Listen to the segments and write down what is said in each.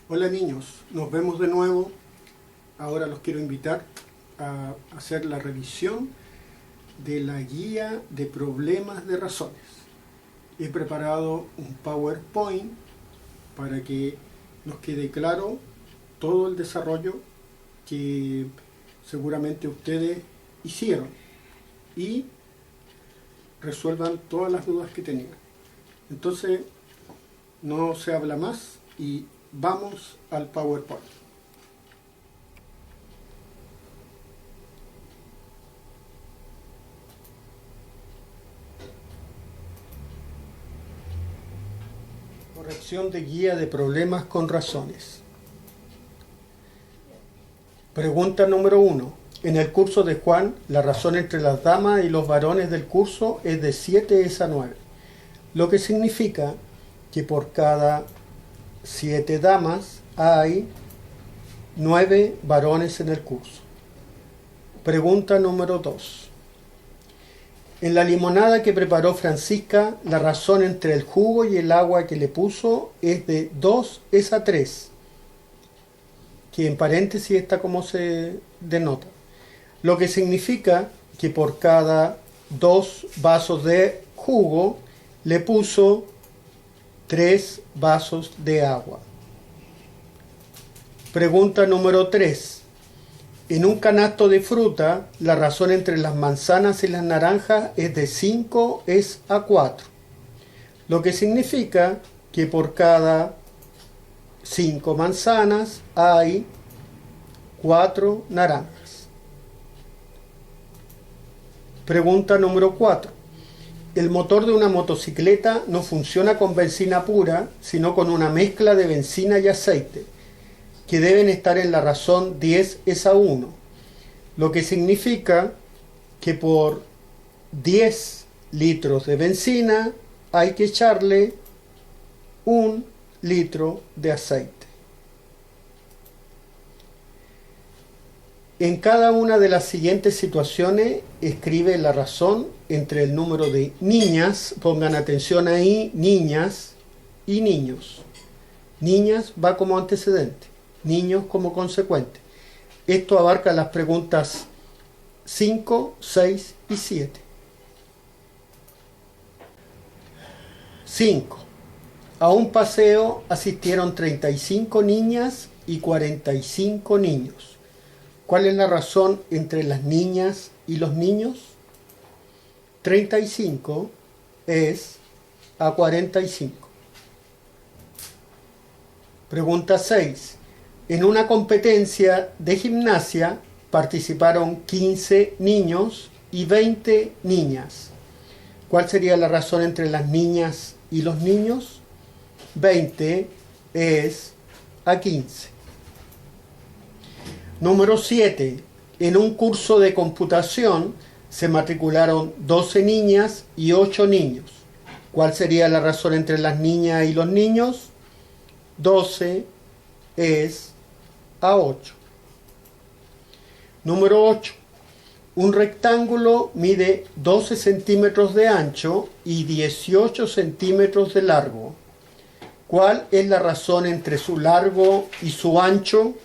Hola niños, nos vemos de nuevo. Ahora los quiero invitar a hacer la revisión de la guía de problemas de razones. He preparado un PowerPoint para que nos quede claro todo el desarrollo que seguramente ustedes hicieron y resuelvan todas las dudas que tenían. Entonces, no se habla más y vamos al PowerPoint. Corrección de guía de problemas con razones. Pregunta número 1. En el curso de Juan, la razón entre las damas y los varones del curso es de 7 a 9, lo que significa que por cada 7 damas hay 9 varones en el curso. Pregunta número 2. En la limonada que preparó Francisca, la razón entre el jugo y el agua que le puso es de 2 a 3, que en paréntesis está como se denota, lo que significa que por cada 2 vasos de jugo le puso 3 vasos de agua. Pregunta número 3. En un canasto de fruta, la razón entre las manzanas y las naranjas es de 5 a 4, lo que significa que por cada 5 manzanas hay 4 naranjas. Pregunta número 4. El motor de una motocicleta no funciona con benzina pura, sino con una mezcla de benzina y aceite, que deben estar en la razón 10 a 1, lo que significa que por 10 litros de benzina hay que echarle 1 litro de aceite. En cada una de las siguientes situaciones escribe la razón entre el número de niñas, pongan atención ahí, niñas y niños. Niñas va como antecedente, niños como consecuente. Esto abarca las preguntas 5, 6 y 7. 5. A un paseo asistieron 35 niñas y 45 niños. ¿Cuál es la razón entre las niñas y los niños? 35 es a 45. Pregunta 6. En una competencia de gimnasia participaron 15 niños y 20 niñas. ¿Cuál sería la razón entre las niñas y los niños? 20 es a 15. Número 7. En un curso de computación se matricularon 12 niñas y 8 niños. ¿Cuál sería la razón entre las niñas y los niños? 12 es a 8. Número 8. Un rectángulo mide 12 centímetros de ancho y 18 centímetros de largo. ¿Cuál es la razón entre su largo y su ancho?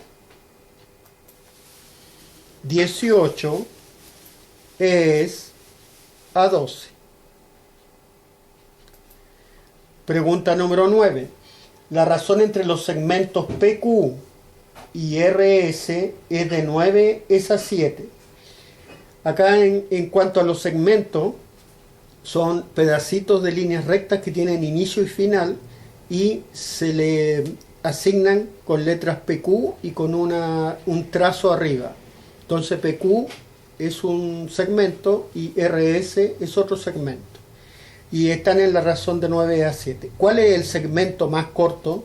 18 es a 12. Pregunta número 9. La razón entre los segmentos PQ y RS es de 9 a 7. Acá en cuanto a los segmentos, son pedacitos de líneas rectas que tienen inicio y final y se le asignan con letras PQ y con un trazo arriba. Entonces PQ es un segmento y RS es otro segmento. Y están en la razón de 9 a 7. ¿Cuál es el segmento más corto?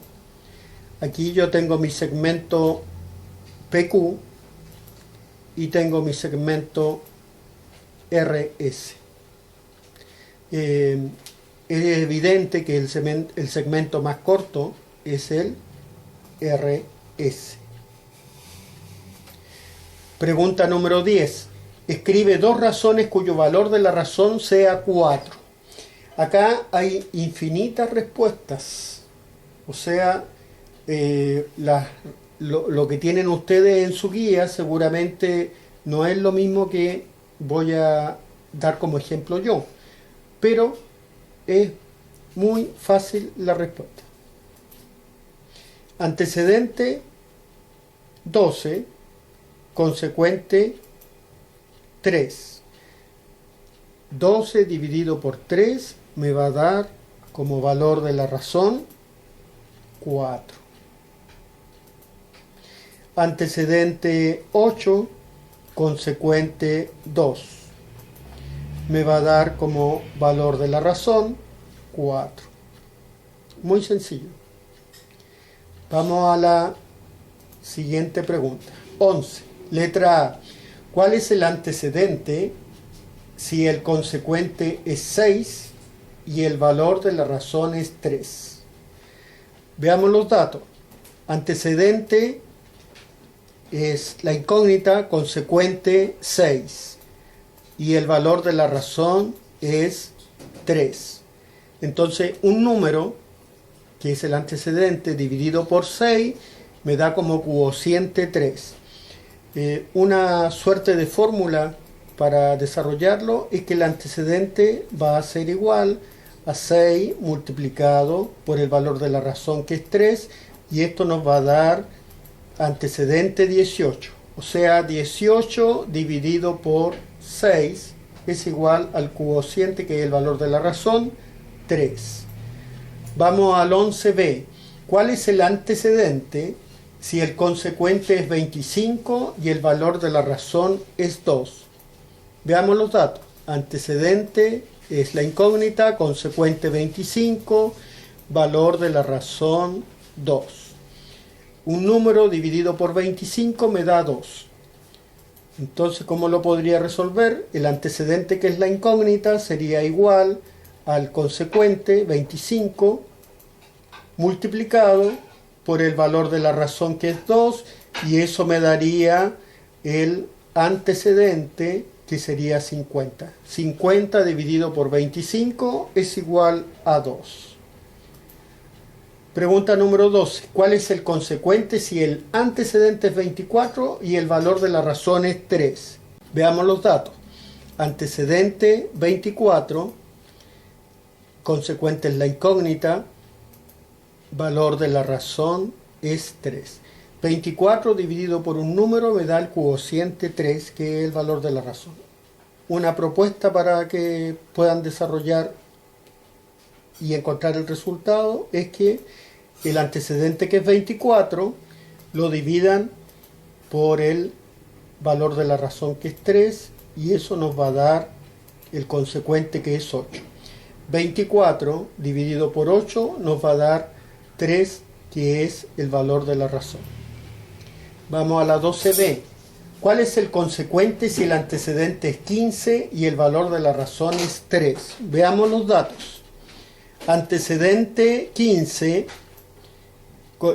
Aquí yo tengo mi segmento PQ y tengo mi segmento RS. Es evidente que el segmento más corto es el RS. Pregunta número 10. Escribe 2 razones cuyo valor de la razón sea 4. Acá hay infinitas respuestas. O sea, lo que tienen ustedes en su guía seguramente no es lo mismo que voy a dar como ejemplo yo, pero es muy fácil la respuesta. Antecedente 12, consecuente 3. 12 dividido por 3 me va a dar como valor de la razón 4. Antecedente 8, consecuente 2. Me va a dar como valor de la razón 4. Muy sencillo. Vamos a la siguiente pregunta. 11. Letra A. ¿Cuál es el antecedente si el consecuente es 6 y el valor de la razón es 3? Veamos los datos. Antecedente es la incógnita, consecuente 6 y el valor de la razón es 3. Entonces un número que es el antecedente dividido por 6 me da como cociente 3. Una suerte de fórmula para desarrollarlo es que el antecedente va a ser igual a 6 multiplicado por el valor de la razón que es 3, y esto nos va a dar antecedente 18. O sea, 18 dividido por 6 es igual al cociente, que es el valor de la razón, 3. Vamos al 11b. ¿Cuál es el antecedente si el consecuente es 25 y el valor de la razón es 2? Veamos los datos. Antecedente es la incógnita, consecuente 25, valor de la razón 2. Un número dividido por 25 me da 2. Entonces, ¿cómo lo podría resolver? El antecedente, que es la incógnita, sería igual al consecuente 25 multiplicado por el valor de la razón, que es 2, y eso me daría el antecedente, que sería 50. 50 dividido por 25 es igual a 2. Pregunta número 12. ¿Cuál es el consecuente si el antecedente es 24 y el valor de la razón es 3? Veamos los datos. Antecedente 24, consecuente es la incógnita, valor de la razón es 3. 24 dividido por un número me da el cociente 3, que es el valor de la razón. Una propuesta para que puedan desarrollar y encontrar el resultado es que el antecedente, que es 24, lo dividan por el valor de la razón, que es 3, y eso nos va a dar el consecuente, que es 8. 24 dividido por 8 nos va a dar 3, que es el valor de la razón. Vamos a la 12b. ¿Cuál es el consecuente si el antecedente es 15 y el valor de la razón es 3? Veamos los datos. Antecedente 15,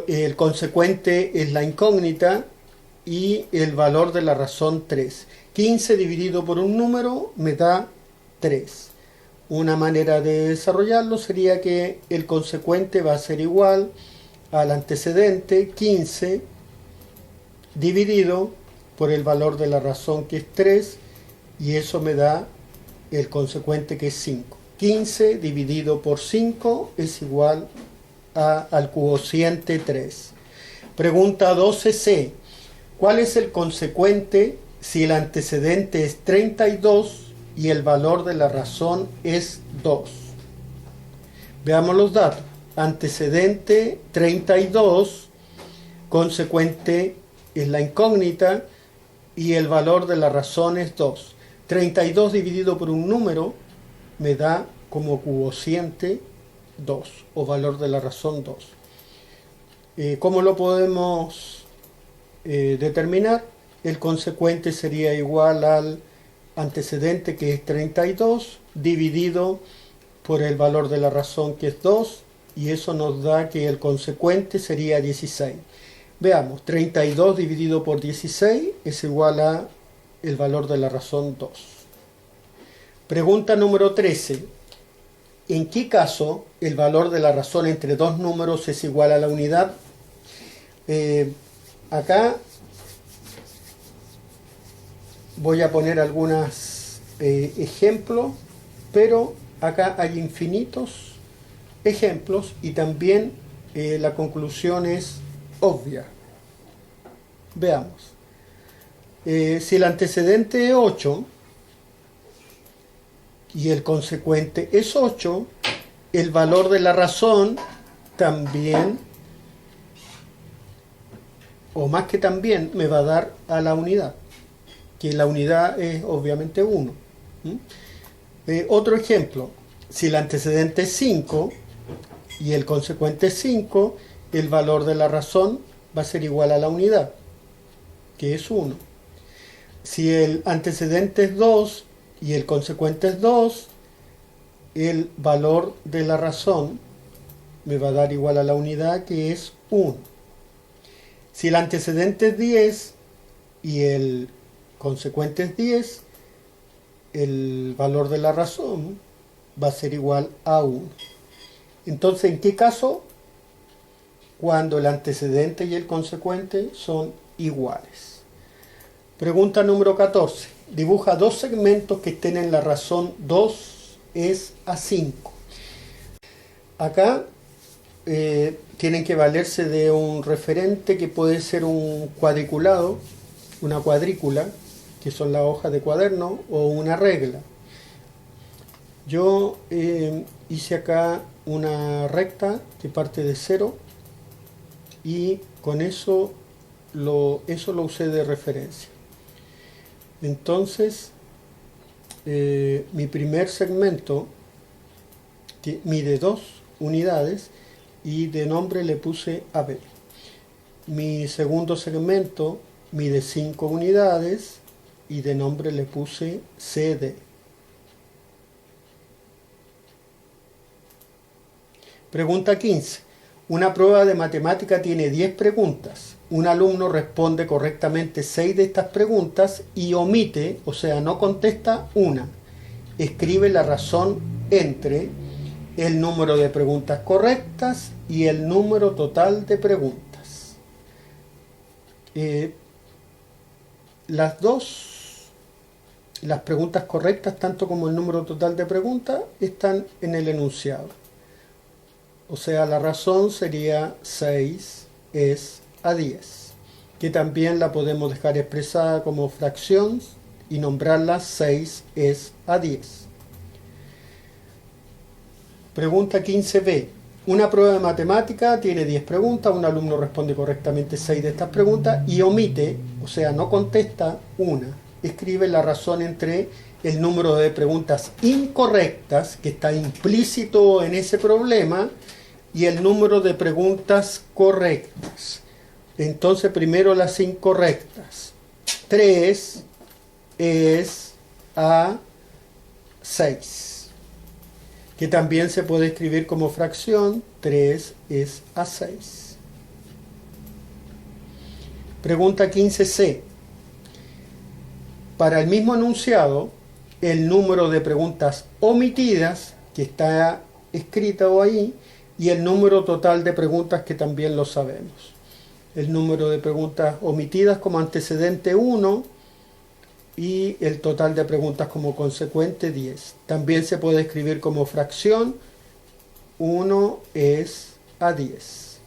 el consecuente es la incógnita y el valor de la razón 3. 15 dividido por un número me da 3. Una manera de desarrollarlo sería que el consecuente va a ser igual al antecedente 15 dividido por el valor de la razón, que es 3, y eso me da el consecuente, que es 5. 15 dividido por 5 es igual al cociente 3. Pregunta 12c. ¿Cuál es el consecuente si el antecedente es 32 y el valor de la razón es 2? Veamos los datos. Antecedente 32, consecuente es la incógnita y el valor de la razón es 2. 32 dividido por un número me da como cociente 2, o valor de la razón 2. ¿Cómo lo podemos determinar? El consecuente sería igual al antecedente, que es 32, dividido por el valor de la razón, que es 2, y eso nos da que el consecuente sería 16. Veamos, 32 dividido por 16 es igual a el valor de la razón 2. Pregunta número 13. ¿En qué caso el valor de la razón entre dos números es igual a la unidad? Acá voy a poner algunos ejemplos, pero acá hay infinitos ejemplos y también la conclusión es obvia. Veamos. Si el antecedente es 8 y el consecuente es 8, el valor de la razón también, o más que también, me va a dar a la unidad, que la unidad es obviamente 1. Otro ejemplo, si el antecedente es 5 y el consecuente es 5, el valor de la razón va a ser igual a la unidad, que es 1. Si el antecedente es 2 y el consecuente es 2, el valor de la razón me va a dar igual a la unidad, que es 1. Si el antecedente es 10 y el consecuente es 10, el valor de la razón va a ser igual a 1. Entonces, ¿en qué caso? Cuando el antecedente y el consecuente son iguales. Pregunta número 14. Dibuja dos segmentos que estén en la razón 2 es a 5. Acá tienen que valerse de un referente que puede ser un cuadriculado, una cuadrícula, que son las hojas de cuaderno, o una regla. Yo hice acá una recta que parte de 0 y con eso lo usé de referencia. Entonces, mi primer segmento mide 2 unidades y de nombre le puse AB. Mi segundo segmento mide 5 unidades y de nombre le puse CD. Pregunta 15. Una prueba de matemática tiene 10 preguntas. Un alumno responde correctamente 6 de estas preguntas y omite, o sea, no contesta una. Escribe la razón entre el número de preguntas correctas y el número total de preguntas. Las preguntas correctas, tanto como el número total de preguntas, están en el enunciado. O sea, la razón sería 6 es a 10, que también la podemos dejar expresada como fracción y nombrarla 6 es a 10. Pregunta 15b. Una prueba de matemática tiene 10 preguntas, un alumno responde correctamente 6 de estas preguntas y omite, o sea, no contesta una. Escribe la razón entre el número de preguntas incorrectas, que está implícito en ese problema, y el número de preguntas correctas. Entonces, primero las incorrectas. 3 es a 6, que también se puede escribir como fracción. 3 es a 6. Pregunta 15c. Para el mismo enunciado, el número de preguntas omitidas, que está escrito ahí, y el número total de preguntas, que también lo sabemos. El número de preguntas omitidas como antecedente 1 y el total de preguntas como consecuente 10. También se puede escribir como fracción. 1 es a 10.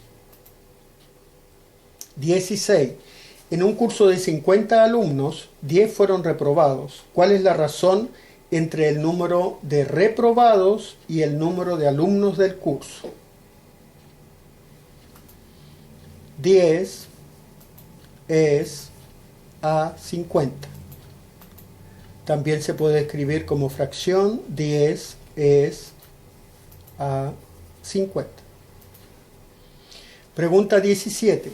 16. En un curso de 50 alumnos, 10 fueron reprobados. ¿Cuál es la razón entre el número de reprobados y el número de alumnos del curso? 10 es a 50. También se puede escribir como fracción. 10 es a 50. Pregunta 17.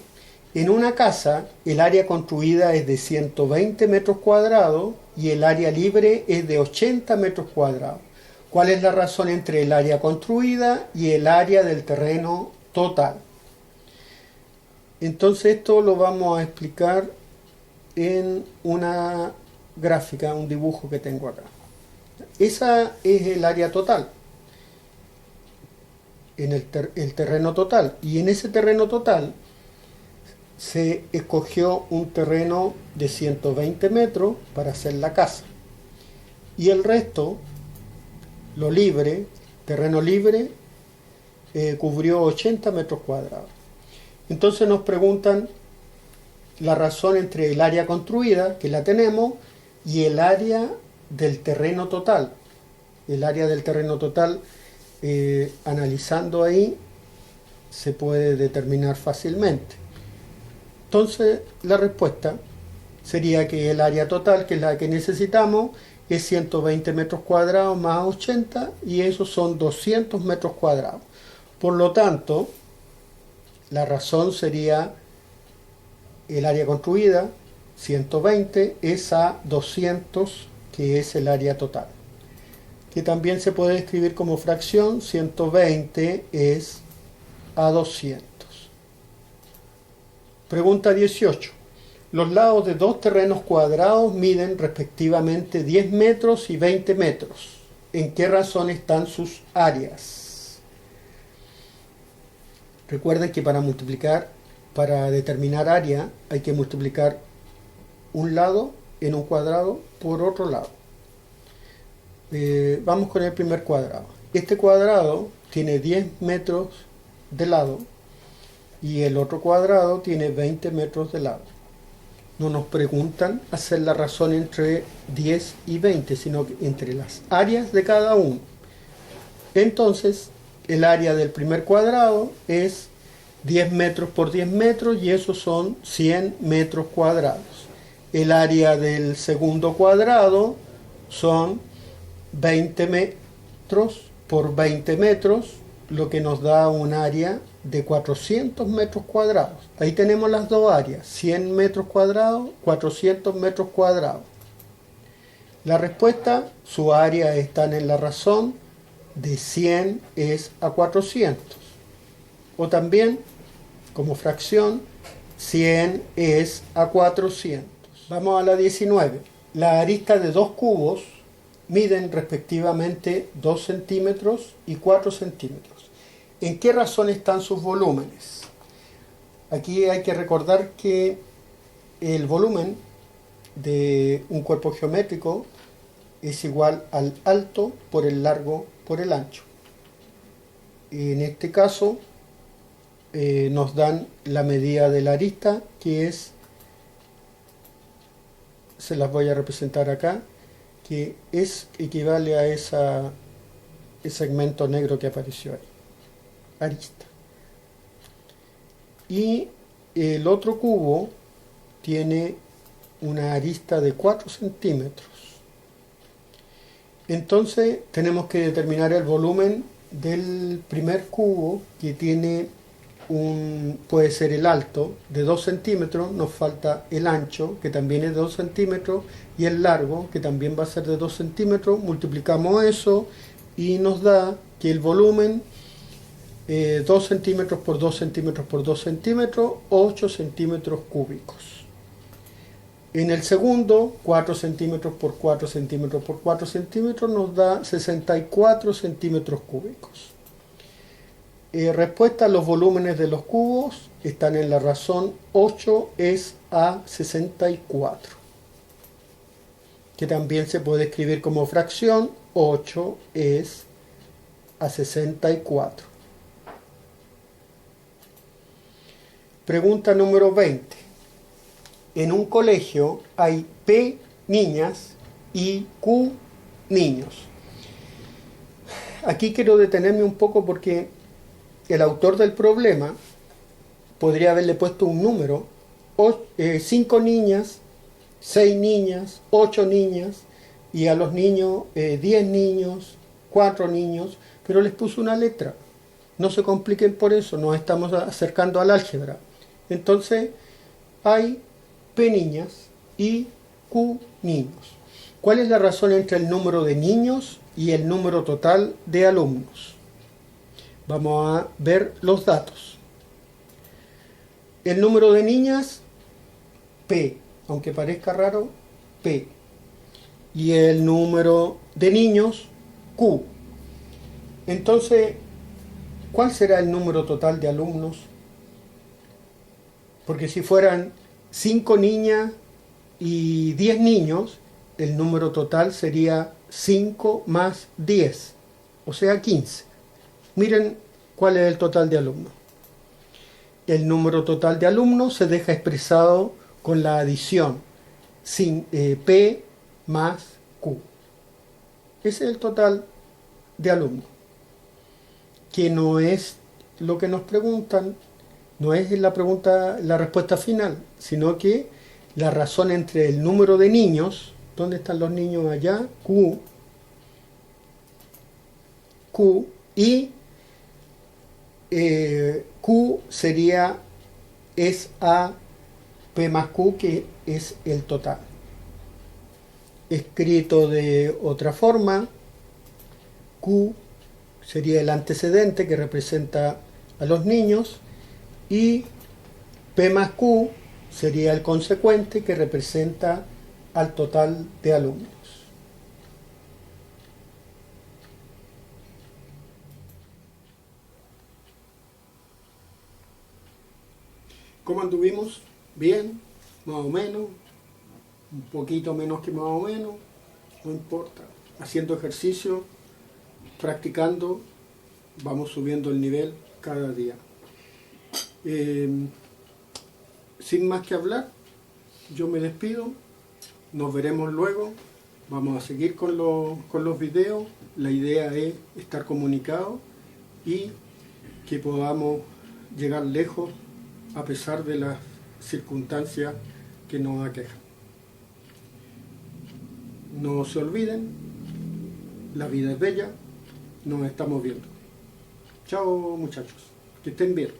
En una casa, el área construida es de 120 metros cuadrados y el área libre es de 80 metros cuadrados. ¿Cuál es la razón entre el área construida y el área del terreno total? Entonces esto lo vamos a explicar en una gráfica, un dibujo que tengo acá. Esa es el área total, en el terreno total. Y en ese terreno total se escogió un terreno de 120 metros para hacer la casa. Y el resto, lo libre, terreno libre, cubrió 80 metros cuadrados. Entonces nos preguntan la razón entre el área construida, que la tenemos, y el área del terreno total. El área del terreno total, analizando ahí, se puede determinar fácilmente. Entonces la respuesta sería que el área total, que es la que necesitamos, es 120 metros cuadrados más 80, y esos son 200 metros cuadrados. Por lo tanto, la razón sería el área construida, 120, es a 200, que es el área total. Que también se puede escribir como fracción, 120 es a 200. Pregunta 18. Los lados de dos terrenos cuadrados miden respectivamente 10 metros y 20 metros. ¿En qué razón están sus áreas? Recuerden que para determinar área, hay que multiplicar un lado en un cuadrado por otro lado. Vamos con el primer cuadrado. Este cuadrado tiene 10 metros de lado y el otro cuadrado tiene 20 metros de lado. No nos preguntan hacer la razón entre 10 y 20, sino que entre las áreas de cada uno. Entonces, el área del primer cuadrado es 10 metros por 10 metros, y esos son 100 metros cuadrados. El área del segundo cuadrado son 20 metros por 20 metros, lo que nos da un área de 400 metros cuadrados. Ahí tenemos las dos áreas, 100 metros cuadrados, 400 metros cuadrados. La respuesta, su área están en la razón, de 100 es a 400. O también, como fracción, 100 es a 400. Vamos a la 19. La arista de dos cubos miden respectivamente 2 centímetros y 4 centímetros. ¿En qué razón están sus volúmenes? Aquí hay que recordar que el volumen de un cuerpo geométrico es igual al alto por el largo por el ancho. En este caso nos dan la medida de la arista, que es, se las voy a representar acá, que equivale a ese segmento negro que apareció ahí, arista. Y el otro cubo tiene una arista de 4 centímetros. Entonces tenemos que determinar el volumen del primer cubo, que tiene puede ser el alto de 2 centímetros, nos falta el ancho, que también es de 2 centímetros, y el largo, que también va a ser de 2 centímetros. Multiplicamos eso y nos da que el volumen, 2 centímetros por 2 centímetros por 2 centímetros, 8 centímetros cúbicos. En el segundo, 4 centímetros por 4 centímetros por 4 centímetros nos da 64 centímetros cúbicos. Respuesta: los volúmenes de los cubos están en la razón, 8 es a 64, que también se puede escribir como fracción, 8 es a 64. Pregunta número 20. En un colegio hay P niñas y Q niños. Aquí quiero detenerme un poco porque el autor del problema podría haberle puesto un número, 5 niñas, 6 niñas, 8 niñas, y a los niños 10 niños, 4 niños, pero les puso una letra. No se compliquen por eso, nos estamos acercando al álgebra. Entonces hay P niñas y Q niños. ¿Cuál es la razón entre el número de niños y el número total de alumnos? Vamos a ver los datos. El número de niñas, P, aunque parezca raro, P. Y el número de niños, Q. Entonces, ¿cuál será el número total de alumnos? Porque si fueran 5 niñas y 10 niños, el número total sería 5 más 10, o sea 15. Miren cuál es el total de alumnos. El número total de alumnos se deja expresado con la adición sin, P más Q. Ese es el total de alumnos, que no es lo que nos preguntan, no es la pregunta, la respuesta final, sino que la razón entre el número de niños, ¿dónde están los niños allá? Q, y Q es A, P más Q, que es el total. Escrito de otra forma, Q sería el antecedente que representa a los niños y P más Q sería el consecuente que representa al total de alumnos. ¿Cómo anduvimos? Bien, más o menos, un poquito menos que más o menos, no importa. Haciendo ejercicio, practicando, vamos subiendo el nivel cada día. Sin más que hablar, yo me despido, nos veremos luego, vamos a seguir con los videos. La idea es estar comunicados y que podamos llegar lejos a pesar de las circunstancias que nos aquejan. No se olviden, la vida es bella, nos estamos viendo. Chao muchachos, que estén bien.